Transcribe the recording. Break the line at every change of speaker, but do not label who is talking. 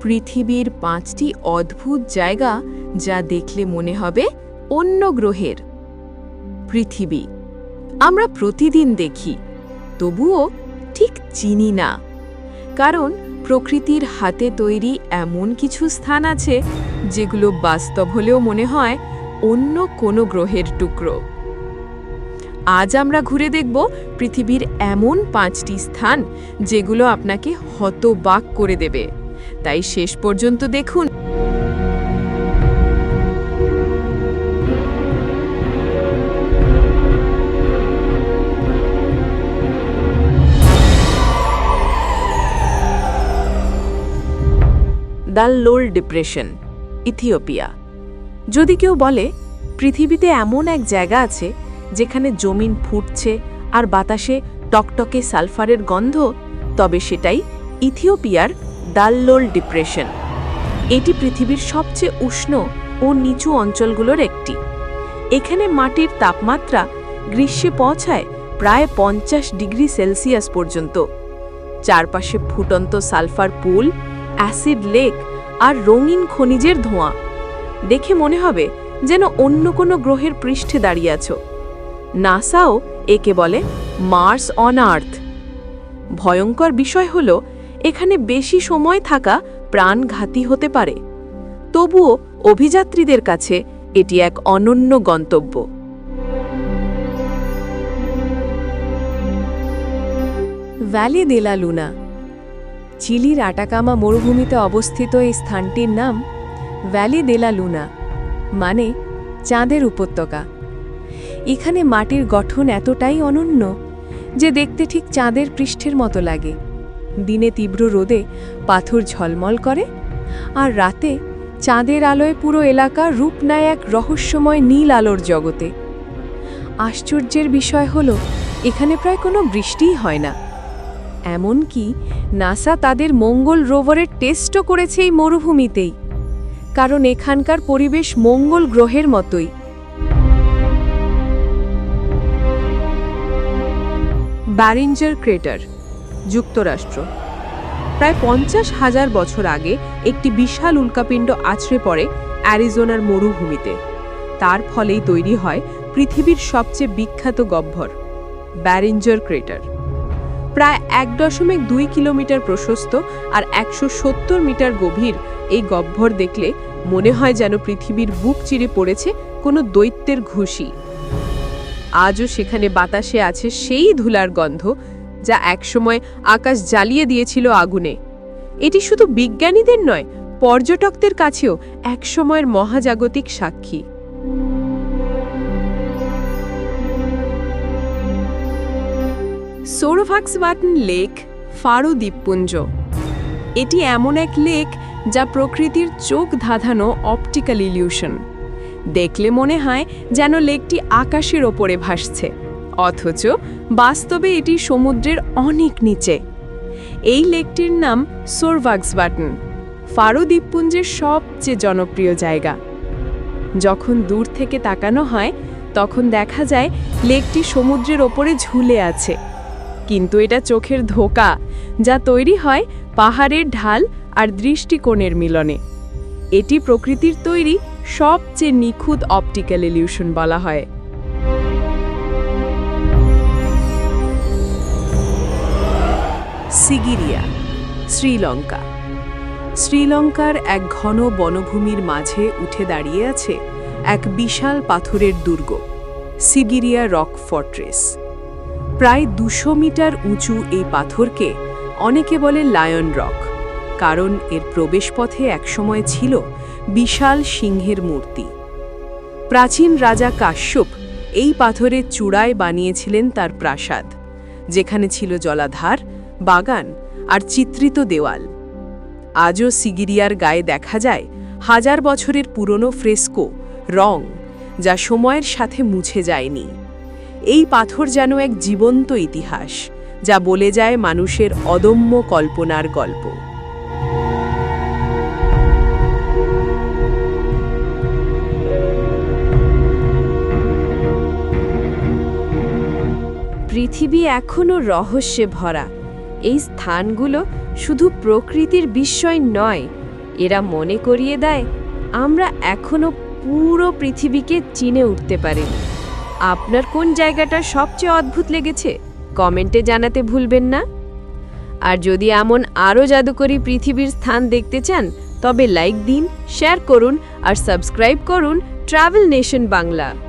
পৃথিবীর 5টি অদ্ভুত জায়গা যা দেখলে মনে হবে অন্য গ্রহের। পৃথিবী আমরা প্রতিদিন দেখি, তবুও ঠিক চিনি না, কারণ প্রকৃতির হাতে তৈরি এমন কিছু স্থান আছে যেগুলো বাস্তব হলেও মনে হয় অন্য কোনো গ্রহের টুকরো। আজ আমরা ঘুরে দেখব পৃথিবীর এমন 5টি স্থান যেগুলো আপনাকে হতবাক করে দেবে। তাই শেষ পর্যন্ত দেখুন। দাল্লোল ডিপ্রেশন, ইথিওপিয়া। যদি কেউ বলে পৃথিবীতে এমন এক জায়গা আছে যেখানে জমিন ফুটছে আর বাতাসে টকটকে সালফারের গন্ধ, তবে সেটাই ইথিওপিয়ার দাল্লোল ডিপ্রেশন। এটি পৃথিবীর সবচেয়ে উষ্ণ ও নিচু অঞ্চলগুলোর একটি। এখানে মাটির তাপমাত্রা গ্রীষ্মে পৌঁছায় প্রায় 50 ডিগ্রি সেলসিয়াস পর্যন্ত। চারপাশে ফুটন্ত সালফার পুল, অ্যাসিড লেক আর রঙিন খনিজের ধোঁয়া। দেখে মনে হবে যেন অন্য কোনো গ্রহের পৃষ্ঠে দাঁড়িয়ে আছো। নাসাও একে বলে মার্স অন আর্থ। ভয়ঙ্কর বিষয় হল এখানে বেশি সময় থাকা প্রাণঘাতী হতে পারে, তবুও অভিযাত্রীদের কাছে এটি এক অনন্য গন্তব্য। ভ্যালি দে লা লুনা, চিলির আটাকামা মরুভূমিতে অবস্থিত এই স্থানটির নাম ভ্যালি দে লা লুনা, মানে চাঁদের উপত্যকা। এখানে মাটির গঠন এতটাই অনন্য যে দেখতে ঠিক চাঁদের পৃষ্ঠের মতো লাগে। দিনে তীব্র রোদে পাথর ঝলমল করে, আর রাতে চাঁদের আলোয় পুরো এলাকা রূপ নেয় এক রহস্যময় নীল আলোর জগতে। আশ্চর্যের বিষয় হলো এখানে প্রায় কোনো বৃষ্টিই হয় না। এমনকি নাসা তাদের মঙ্গল রোভারের টেস্টও করেছে এই মরুভূমিতেই, কারণ এখানকার পরিবেশ মঙ্গল গ্রহের মতোই। ব্যারিঞ্জার ক্রেটার, যুক্তরাষ্ট্র। প্রায় 50,000 বছর আগে একটি বিশাল উল্কাপিণ্ড আছড়ে পড়ে অ্যারিজোনার মরুভূমিতে। তার ফলেই তৈরি হয় পৃথিবীর সবচেয়ে বিখ্যাত গহ্বর, ব্যারিঞ্জার ক্রেটার। প্রায় 1.2 কিলোমিটার প্রশস্ত আর 170 মিটার গভীর এই গহ্বর দেখলে মনে হয় যেন পৃথিবীর বুক চিরে পড়েছে কোনো দৈত্যের ঘুষি। আজও সেখানে বাতাসে আছে সেই ধুলার গন্ধ যা একসময় আকাশ জ্বালিয়ে দিয়েছিল আগুনে। এটি শুধু বিজ্ঞানীদের নয়, পর্যটকদের কাছেও একসময়ের মহাজাগতিক সাক্ষী। সোরভাক্সবাটন লেক, ফারো দ্বীপপুঞ্জ। এটি এমন এক লেক যা প্রকৃতির চোখ ধাঁধানো অপটিক্যাল ইলিউশন। দেখলে মনে হয় যেন লেকটি আকাশের ওপরে ভাসছে, অথচ বাস্তবে এটি সমুদ্রের অনেক নিচে। এই লেকটির নাম সোরভাক্সবাটন, ফারো দ্বীপপুঞ্জের সবচেয়ে জনপ্রিয় জায়গা। যখন দূর থেকে তাকানো হয় তখন দেখা যায় লেকটি সমুদ্রের ওপরে ঝুলে আছে, কিন্তু এটা চোখের ধোঁকা যা তৈরি হয় পাহাড়ের ঢাল আর দৃষ্টিকোণের মিলনে। এটি প্রকৃতির তৈরি সবচেয়ে নিখুঁত অপটিক্যাল ইলিউশন বলা হয়। সিগিরিয়া, শ্রীলঙ্কা। শ্রীলঙ্কার এক ঘন বনভূমির মাঝে উঠে দাঁড়িয়ে আছে এক বিশাল পাথরের দুর্গ, সিগিরিয়া রক ফর্ট্রেস। প্রায় 200 মিটার উঁচু এই পাথরকে অনেকে বলে লায়ন রক, কারণ এর প্রবেশপথে একসময় ছিল বিশাল সিংহের মূর্তি। প্রাচীন রাজা কাশ্যপ এই পাথরের চূড়ায় বানিয়েছিলেন তার প্রাসাদ, যেখানে ছিল জলাধার, বাগান আর চিত্রিত দেওয়াল। আজও সিগিরিয়ার গায়ে দেখা যায় 1000 বছরের পুরনো ফ্রেস্কো, রং, যা সময়ের সাথে মুছে যায়নি। এই পাথর যেন এক জীবন্ত ইতিহাস, যা বলে যায় মানুষের অদম্য কল্পনার গল্প। পৃথিবী এখনও রহস্যে ভরা। এই স্থানগুলো শুধু প্রকৃতির বিস্ময় নয়,
এরা মনে করিয়ে দেয় আমরা এখনো পুরো পৃথিবীকে চিনে উঠতে পারিনি। আপনার কোন জায়গাটা সবচেয়ে অদ্ভুত লেগেছে কমেন্টে জানাতে ভুলবেন না। আর যদি এমন আরও জাদুকরী পৃথিবীর স্থান দেখতে চান তবে লাইক দিন, শেয়ার করুন আর সাবস্ক্রাইব করুন ট্রাভেল নেশন বাংলা।